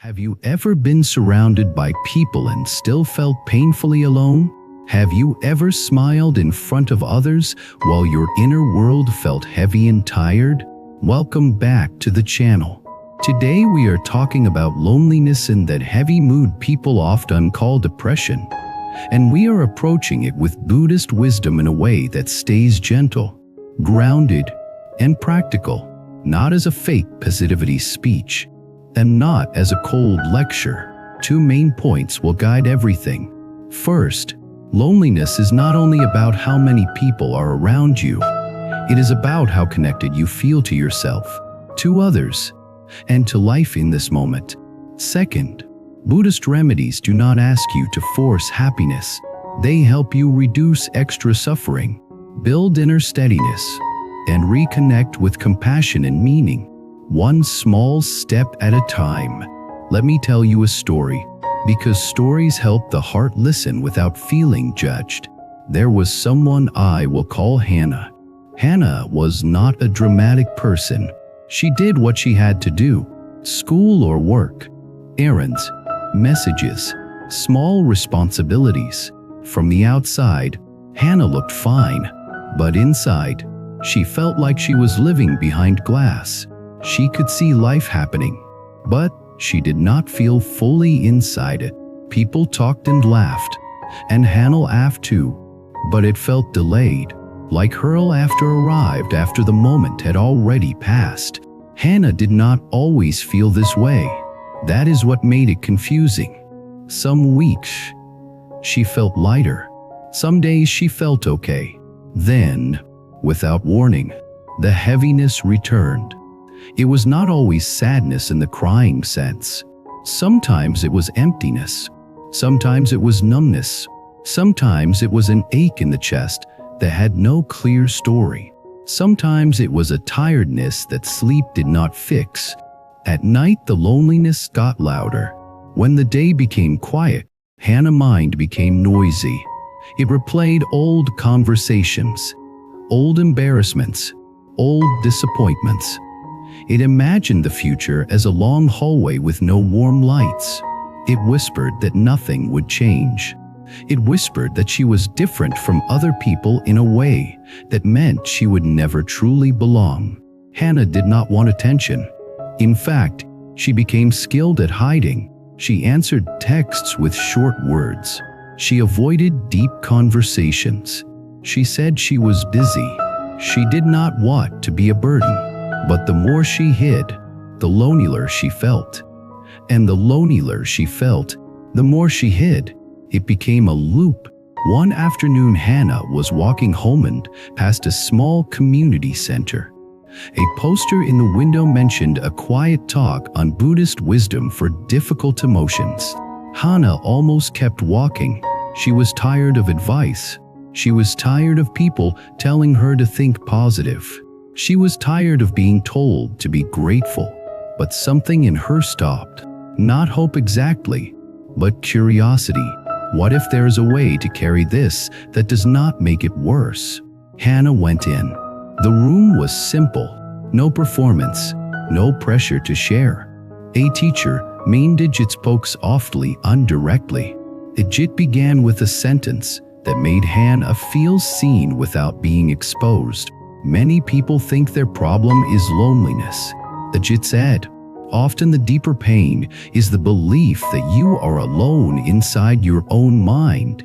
Have you ever been surrounded by people and still felt painfully alone? Have you ever smiled in front of others while your inner world felt heavy and tired? Welcome back to the channel. Today we are talking about loneliness and that heavy mood people often call depression. And we are approaching it with Buddhist wisdom in a way that stays gentle, grounded, and practical, not as a fake positivity speech, and not as a cold lecture. Two main points will guide everything. First, loneliness is not only about how many people are around you, it is about how connected you feel to yourself, to others, and to life in this moment. Second, Buddhist remedies do not ask you to force happiness. They help you reduce extra suffering, build inner steadiness, and reconnect with compassion and meaning, one small step at a time. Let me tell you a story, because stories help the heart listen without feeling judged. There was someone I will call Hannah. Hannah was not a dramatic person. She did what she had to do: school or work, errands, messages, small responsibilities. From the outside, Hannah looked fine, but inside, she felt like she was living behind glass. She could see life happening, but she did not feel fully inside it. People talked and laughed, and Hannah laughed too, but it felt delayed, like her laughter arrived after the moment had already passed. Hannah did not always feel this way. That is what made it confusing. Some weeks, she felt lighter. Some days she felt okay. Then, without warning, the heaviness returned. It was not always sadness in the crying sense. Sometimes it was emptiness. Sometimes it was numbness. Sometimes it was an ache in the chest that had no clear story. Sometimes it was a tiredness that sleep did not fix. At night, the loneliness got louder. When the day became quiet, Hannah's mind became noisy. It replayed old conversations, old embarrassments, old disappointments. It imagined the future as a long hallway with no warm lights. It whispered that nothing would change. It whispered that she was different from other people in a way that meant she would never truly belong. Hannah did not want attention. In fact, she became skilled at hiding. She answered texts with short words. She avoided deep conversations. She said she was busy. She did not want to be a burden. But the more she hid, the lonelier she felt. And the lonelier she felt, the more she hid. It became a loop. One afternoon, Hannah was walking home and passed a small community center. A poster in the window mentioned a quiet talk on Buddhist wisdom for difficult emotions. Hannah almost kept walking. She was tired of advice. She was tired of people telling her to think positive. She was tired of being told to be grateful. But something in her stopped. Not hope exactly, but curiosity. What if there is a way to carry this that does not make it worse? Hannah went in. The room was simple. No performance, no pressure to share. A teacher, main digit, spoke softly, indirectly. Digit began with a sentence that made Hannah feel seen without being exposed. Many people think their problem is loneliness. Digit said, often the deeper pain is the belief that you are alone inside your own mind,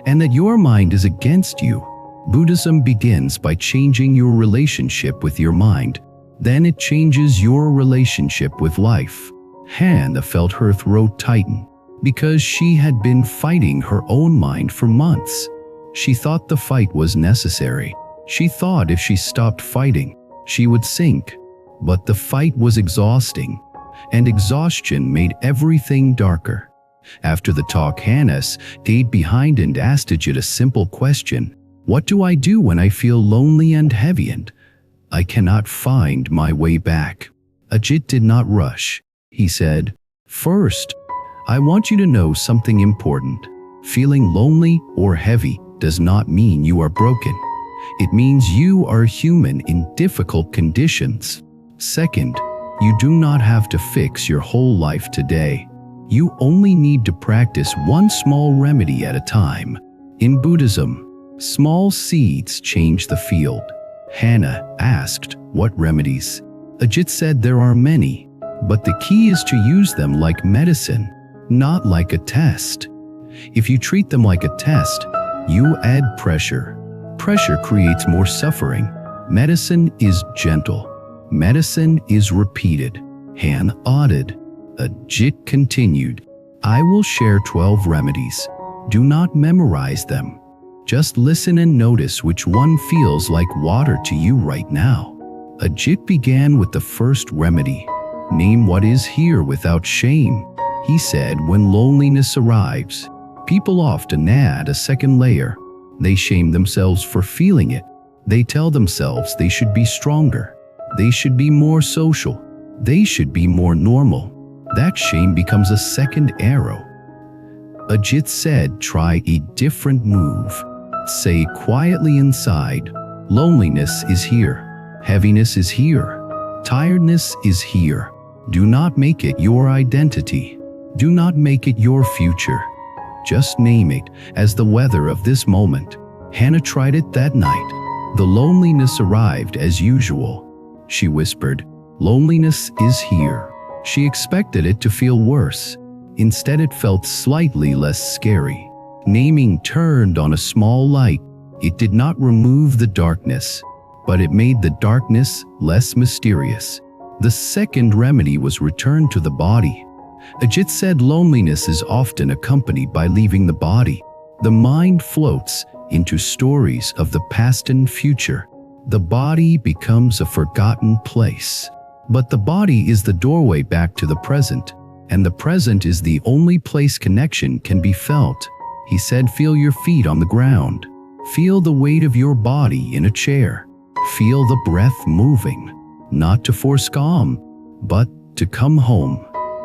and that your mind is against you. Buddhism begins by changing your relationship with your mind. Then it changes your relationship with life. Hannah felt her throat tighten because she had been fighting her own mind for months. She thought the fight was necessary. She thought if she stopped fighting, she would sink. But the fight was exhausting, and exhaustion made everything darker. After the talk, Hannah stayed behind and asked Digit a simple question. What do I do when I feel lonely and heavy and I cannot find my way back? Digit did not rush. He said, first, I want you to know something important. Feeling lonely or heavy does not mean you are broken. It means you are human in difficult conditions. Second, You do not have to fix your whole life today. You only need to practice one small remedy at a time. In Buddhism, small seeds change the field. Hannah asked, "What remedies?" Ajit said there are many, but the key is to use them like medicine, not like a test. If you treat them like a test, you add pressure. Pressure creates more suffering. Medicine is gentle. Medicine is repeated. Hannah nodded. Ajit continued, "I will share 12 remedies. Do not memorize them. Just listen and notice which one feels like water to you right now." Ajit began with the first remedy. "Name what is here without shame." He said, when loneliness arrives, people often add a second layer. They shame themselves for feeling it. They tell themselves they should be stronger. They should be more social. They should be more normal. That shame becomes a second arrow. Ajit said, "Try a different move. Say quietly inside, loneliness is here. Heaviness is here. Tiredness is here. Do not make it your identity. Do not make it your future. Just name it as the weather of this moment." Hannah tried it that night. The loneliness arrived as usual. She whispered, "Loneliness is here." She expected it to feel worse. Instead, it felt slightly less scary. Naming turned on a small light. It did not remove the darkness, but it made the darkness less mysterious. The second remedy was return to the body. Ajit said loneliness is often accompanied by leaving the body. The mind floats into stories of the past and future. The body becomes a forgotten place. But the body is the doorway back to the present, and the present is the only place connection can be felt. He said, "Feel your feet on the ground. Feel the weight of your body in a chair. Feel the breath moving, not to force calm, but to come home."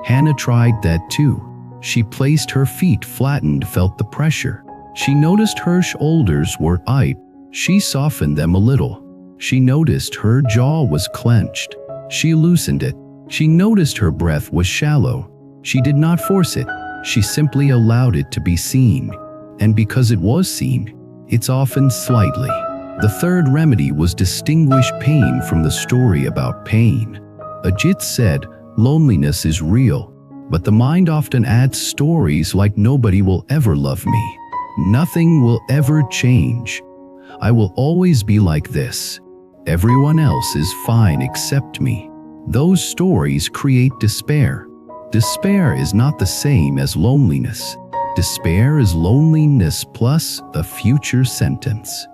Hannah tried that too. She placed her feet flattened, felt the pressure. She noticed her shoulders were tight. She softened them a little. She noticed her jaw was clenched. She loosened it. She noticed her breath was shallow. She did not force it. She simply allowed it to be seen. And because it was seen, it's often slightly. The third remedy was distinguish pain from the story about pain. Ajit said, "Loneliness is real, but the mind often adds stories like nobody will ever love me. Nothing will ever change. I will always be like this. Everyone else is fine except me." Those stories create despair. Despair is not the same as loneliness. Despair is loneliness plus a future sentence.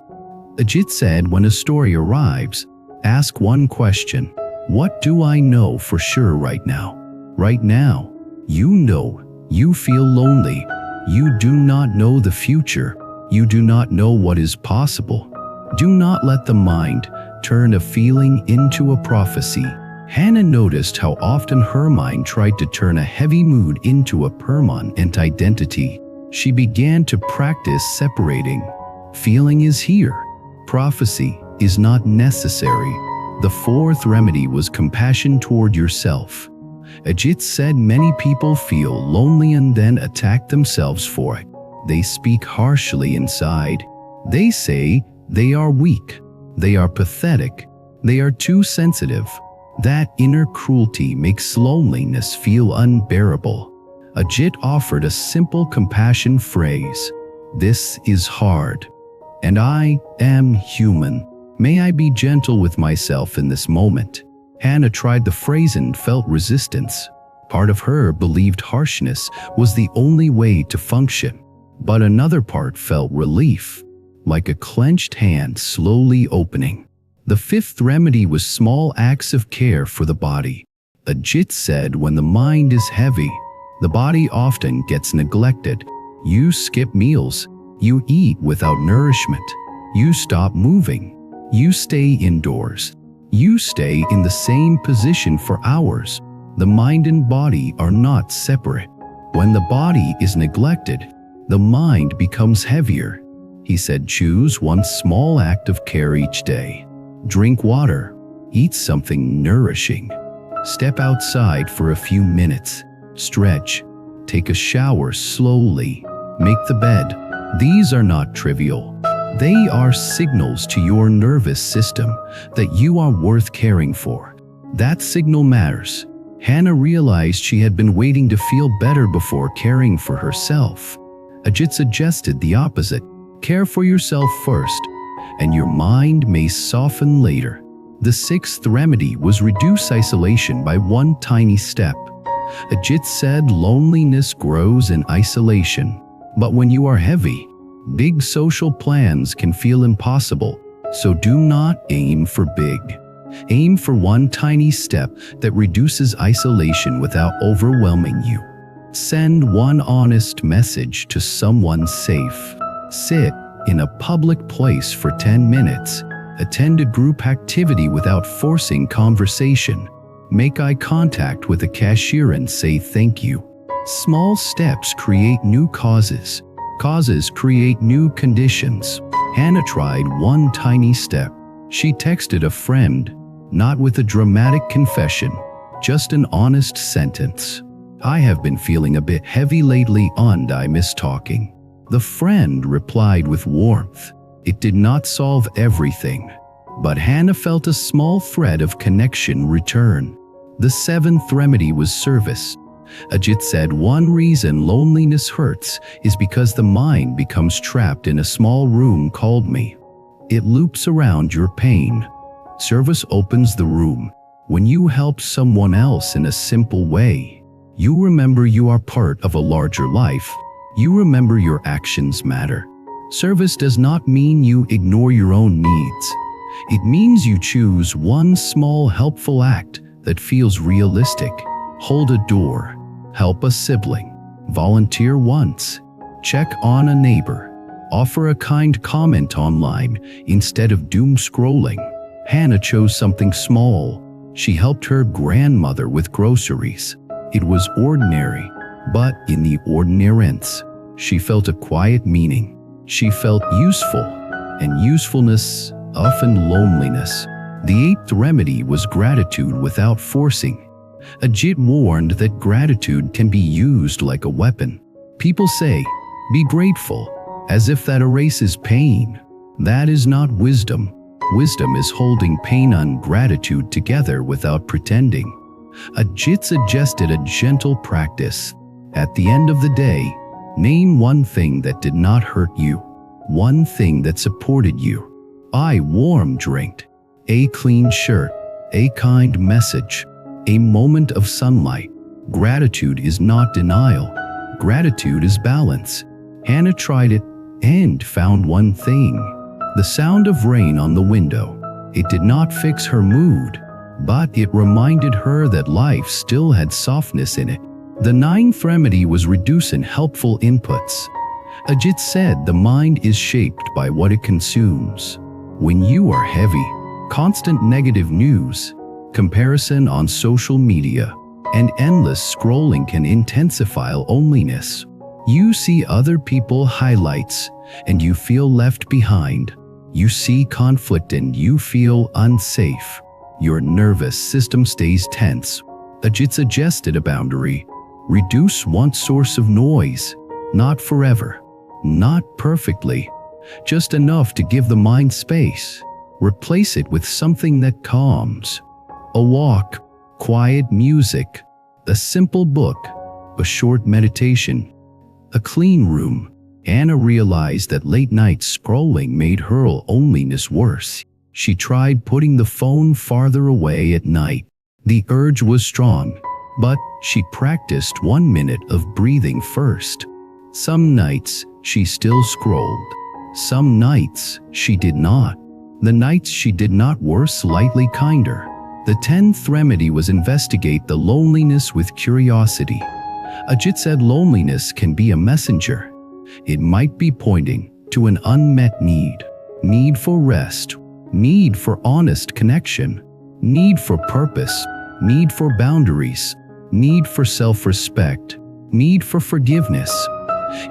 Ajit said, when a story arrives, ask one question. What do I know for sure right now? Right now, you know you feel lonely. You do not know the future. You do not know what is possible. Do not let the mind turn a feeling into a prophecy. Hannah noticed how often her mind tried to turn a heavy mood into a permanent identity. She began to practice separating. Feeling is here. Prophecy is not necessary. The fourth remedy was compassion toward yourself. Ajit said many people feel lonely and then attack themselves for it. They speak harshly inside. They say they are weak. They are pathetic. They are too sensitive. That inner cruelty makes loneliness feel unbearable. Ajit offered a simple compassion phrase. This is hard, and I am human. May I be gentle with myself in this moment. Hannah tried the phrase and felt resistance. Part of her believed harshness was the only way to function, but another part felt relief, like a clenched hand slowly opening. The fifth remedy was small acts of care for the body. Ajit said when the mind is heavy, the body often gets neglected. You skip meals. You eat without nourishment. You stop moving. You stay indoors. You stay in the same position for hours. The mind and body are not separate. When the body is neglected, the mind becomes heavier. He said choose one small act of care each day. Drink water. Eat something nourishing. Step outside for a few minutes. Stretch. Take a shower slowly. Make the bed. These are not trivial. They are signals to your nervous system that you are worth caring for. That signal matters. Hannah realized she had been waiting to feel better before caring for herself. Ajit suggested the opposite. Care for yourself first, and your mind may soften later. The sixth remedy was reduce isolation by one tiny step. Ajit said loneliness grows in isolation, but when you are heavy, big social plans can feel impossible, so do not aim for big. Aim for one tiny step that reduces isolation without overwhelming you. Send one honest message to someone safe. Sit in a public place for 10 minutes. Attend a group activity without forcing conversation. Make eye contact with a cashier and say thank you. Small steps create new causes. Causes create new conditions. Hannah tried one tiny step. She texted a friend, not with a dramatic confession, just an honest sentence. I have been feeling a bit heavy lately and I miss talking. The friend replied with warmth. It did not solve everything, but Hannah felt a small thread of connection return. The seventh remedy was service. Ajit said one reason loneliness hurts is because the mind becomes trapped in a small room called me. It loops around your pain. Service opens the room. When you help someone else in a simple way, you remember you are part of a larger life. You remember your actions matter. Service does not mean you ignore your own needs. It means you choose one small helpful act that feels realistic. Hold a door. Help a sibling. Volunteer once. Check on a neighbor. Offer a kind comment online instead of doom scrolling. Hannah chose something small. She helped her grandmother with groceries. It was ordinary, but in the ordinariness, she felt a quiet meaning. She felt useful, and usefulness, often loneliness. The eighth remedy was gratitude without forcing. Ajit warned that gratitude can be used like a weapon. People say, be grateful, as if that erases pain. That is not wisdom. Wisdom is holding pain and gratitude together without pretending. Ajit suggested a gentle practice. At the end of the day, name one thing that did not hurt you, one thing that supported you. A warm drink, a clean shirt, a kind message, a moment of sunlight. Gratitude is not denial. Gratitude is balance. Hannah tried it and found one thing. The sound of rain on the window. It did not fix her mood, but it reminded her that life still had softness in it. The ninth remedy was reducing helpful inputs. Ajit said the mind is shaped by what it consumes. When you are heavy, constant negative news, comparison on social media, and endless scrolling can intensify loneliness. You see other people's highlights and you feel left behind. You see conflict and you feel unsafe. Your nervous system stays tense. Ajit suggested a boundary. Reduce one source of noise, not forever, not perfectly, just enough to give the mind space. Replace it with something that calms. A walk, quiet music, a simple book, a short meditation, a clean room. Hannah realized that late night scrolling made her loneliness worse. She tried putting the phone farther away at night. The urge was strong, but she practiced 1 minute of breathing first. Some nights she still scrolled. Some nights she did not. The nights she did not were slightly kinder. The 10th remedy was investigate the loneliness with curiosity. Ajit said loneliness can be a messenger. It might be pointing to an unmet need for rest, need for honest connection, need for purpose, need for boundaries, need for self-respect, need for forgiveness.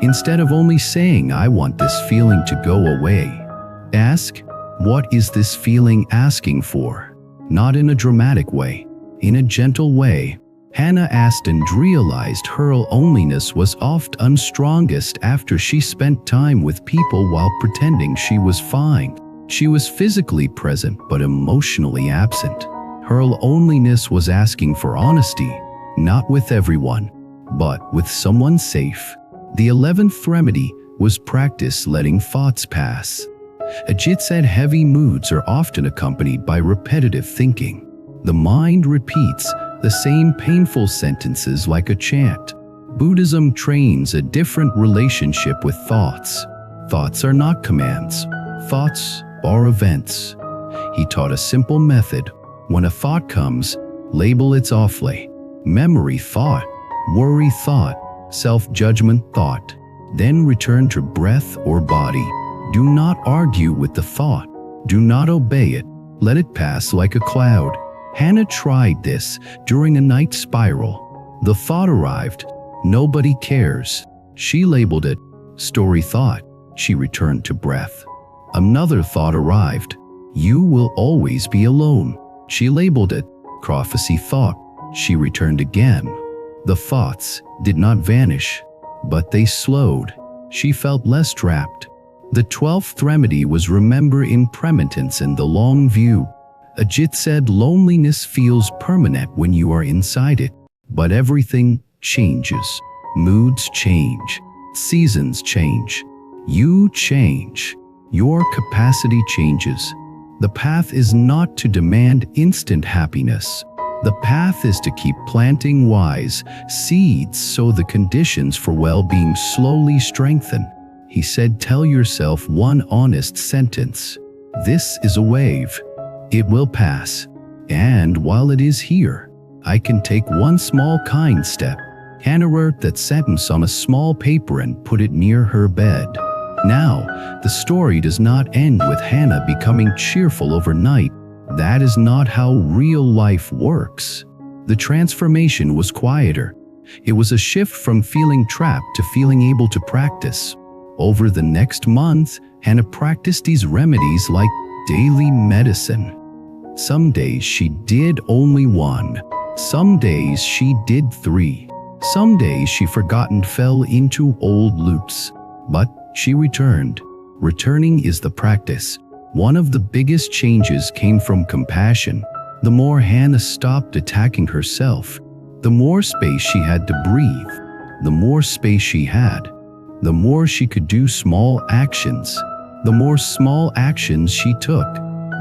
Instead of only saying, I want this feeling to go away, ask, what is this feeling asking for? Not in a dramatic way, in a gentle way. Hannah asked and realized her loneliness was often strongest after she spent time with people while pretending she was fine. She was physically present but emotionally absent. Her loneliness was asking for honesty, not with everyone, but with someone safe. The 11th remedy was practice letting thoughts pass. Ajit said heavy moods are often accompanied by repetitive thinking. The mind repeats the same painful sentences like a chant. Buddhism trains a different relationship with thoughts. Thoughts are not commands. Thoughts are events. He taught a simple method. When a thought comes, label it softly. Memory thought, worry thought, self-judgment thought. Then return to breath or body. Do not argue with the thought. Do not obey it. Let it pass like a cloud. Hannah tried this during a night spiral. The thought arrived. Nobody cares. She labeled it story thought. She returned to breath. Another thought arrived. You will always be alone. She labeled it prophecy thought. She returned again. The thoughts did not vanish, but they slowed. She felt less trapped. The 12th remedy was remember impermanence in the long view. Ajit said loneliness feels permanent when you are inside it, but everything changes. Moods change. Seasons change. You change. Your capacity changes. The path is not to demand instant happiness. The path is to keep planting wise seeds so the conditions for well-being slowly strengthen. He said, tell yourself one honest sentence. This is a wave. It will pass. And while it is here, I can take one small kind step. Hannah wrote that sentence on a small paper and put it near her bed. Now, the story does not end with Hannah becoming cheerful overnight. That is not how real life works. The transformation was quieter. It was a shift from feeling trapped to feeling able to practice. Over the next month, Hannah practiced these remedies like daily medicine. Some days she did only one. Some days she did 3. Some days she forgot and fell into old loops. But she returned. Returning is the practice. One of the biggest changes came from compassion. The more Hannah stopped attacking herself, the more space she had to breathe. The more space she had, the more she could do small actions. The more small actions she took,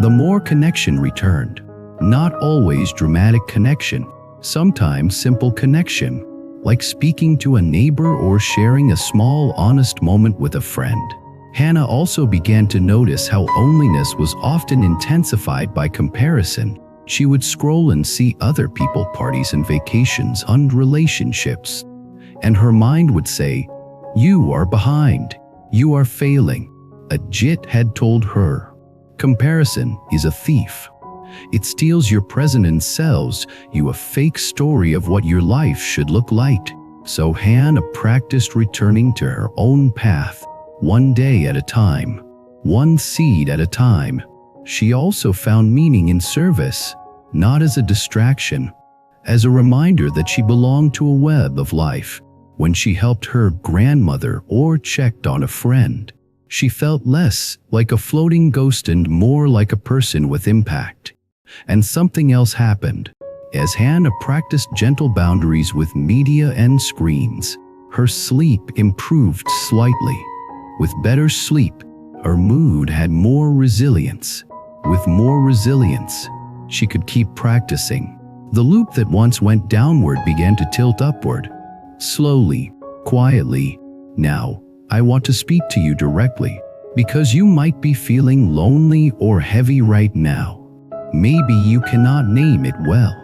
the more connection returned. Not always dramatic connection, sometimes simple connection, like speaking to a neighbor or sharing a small, honest moment with a friend. Hannah also began to notice how loneliness was often intensified by comparison. She would scroll and see other people parties and vacations and relationships. And her mind would say, you are behind. You are failing. Ajit had told her. Comparison is a thief. It steals your present and sells you a fake story of what your life should look like. So Hannah practiced returning to her own path, one day at a time, one seed at a time. She also found meaning in service, not as a distraction, as a reminder that she belonged to a web of life. When she helped her grandmother or checked on a friend, she felt less like a floating ghost and more like a person with impact. And something else happened. As Hannah practiced gentle boundaries with media and screens, her sleep improved slightly. With better sleep, her mood had more resilience. With more resilience, she could keep practicing. The loop that once went downward began to tilt upward. Slowly, quietly. Now, I want to speak to you directly, because you might be feeling lonely or heavy right now. Maybe you cannot name it well.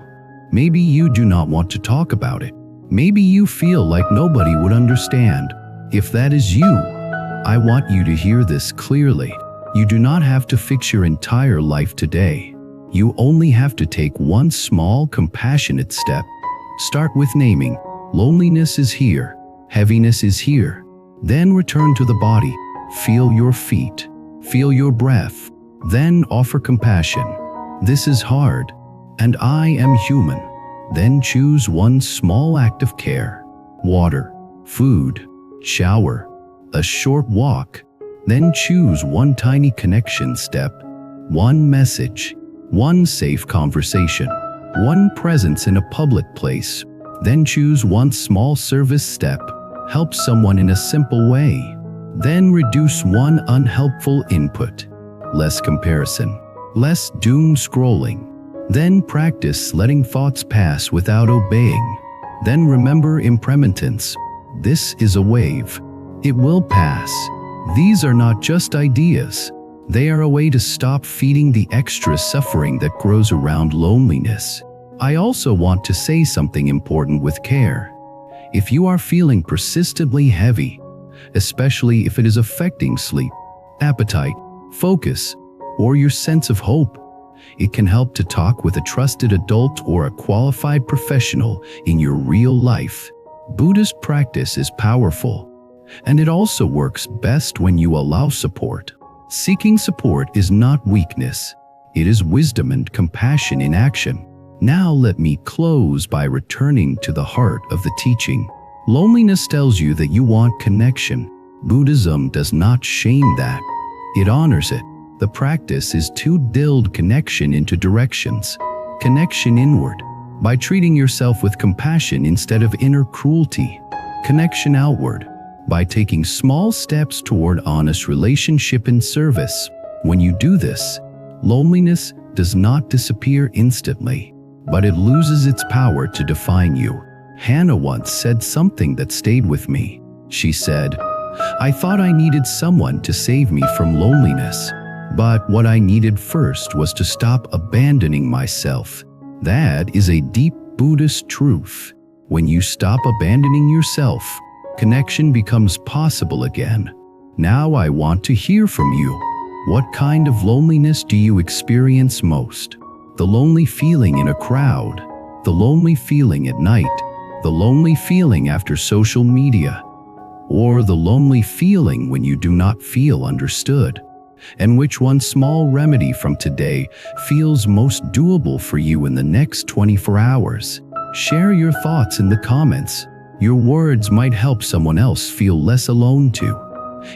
Maybe you do not want to talk about it. Maybe you feel like nobody would understand. If that is you, I want you to hear this clearly. You do not have to fix your entire life today. You only have to take one small, compassionate step. Start with naming. Loneliness is here. Heaviness is here. Then return to the body. Feel your feet. Feel your breath. Then offer compassion. This is hard, and I am human. Then choose one small act of care: water, food, shower, a short walk. Then choose one tiny connection step, one message, one safe conversation, one presence in a public place. Then choose one small service step, help someone in a simple way. Then reduce one unhelpful input, less comparison, less doom scrolling. Then practice letting thoughts pass without obeying. Then remember impermanence. This is a wave. It will pass. These are not just ideas. They are a way to stop feeding the extra suffering that grows around loneliness. I also want to say something important with care. If you are feeling persistently heavy, especially if it is affecting sleep, appetite, focus, or your sense of hope, it can help to talk with a trusted adult or a qualified professional in your real life. Buddhist practice is powerful, and it also works best when you allow support. Seeking support is not weakness. It is wisdom and compassion in action. Now let me close by returning to the heart of the teaching. Loneliness tells you that you want connection. Buddhism does not shame that. It honors it. The practice is to build connection into directions. Connection inward, by treating yourself with compassion instead of inner cruelty. Connection outward, by taking small steps toward honest relationship and service. When you do this, loneliness does not disappear instantly, but it loses its power to define you. Hannah once said something that stayed with me. She said, "I thought I needed someone to save me from loneliness, but what I needed first was to stop abandoning myself." That is a deep Buddhist truth. When you stop abandoning yourself, connection becomes possible again. Now I want to hear from you. What kind of loneliness do you experience most? The lonely feeling in a crowd, the lonely feeling at night, the lonely feeling after social media, or the lonely feeling when you do not feel understood? And which one small remedy from today feels most doable for you in the next 24 hours? Share your thoughts in the comments. Your words might help someone else feel less alone too.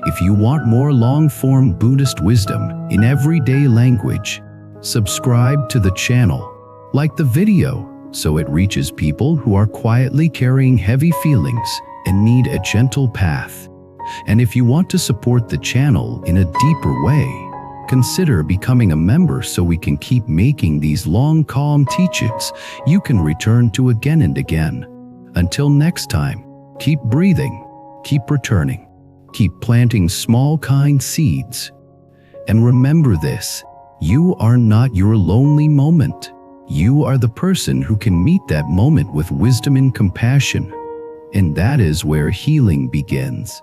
If you want more long-form Buddhist wisdom in everyday language, subscribe to the channel. Like the video so it reaches people who are quietly carrying heavy feelings and need a gentle path. And if you want to support the channel in a deeper way, consider becoming a member so we can keep making these long, calm teachings you can return to again and again. Until next time, keep breathing, keep returning, keep planting small, kind seeds. And remember this, you are not your lonely moment. You are the person who can meet that moment with wisdom and compassion. And that is where healing begins.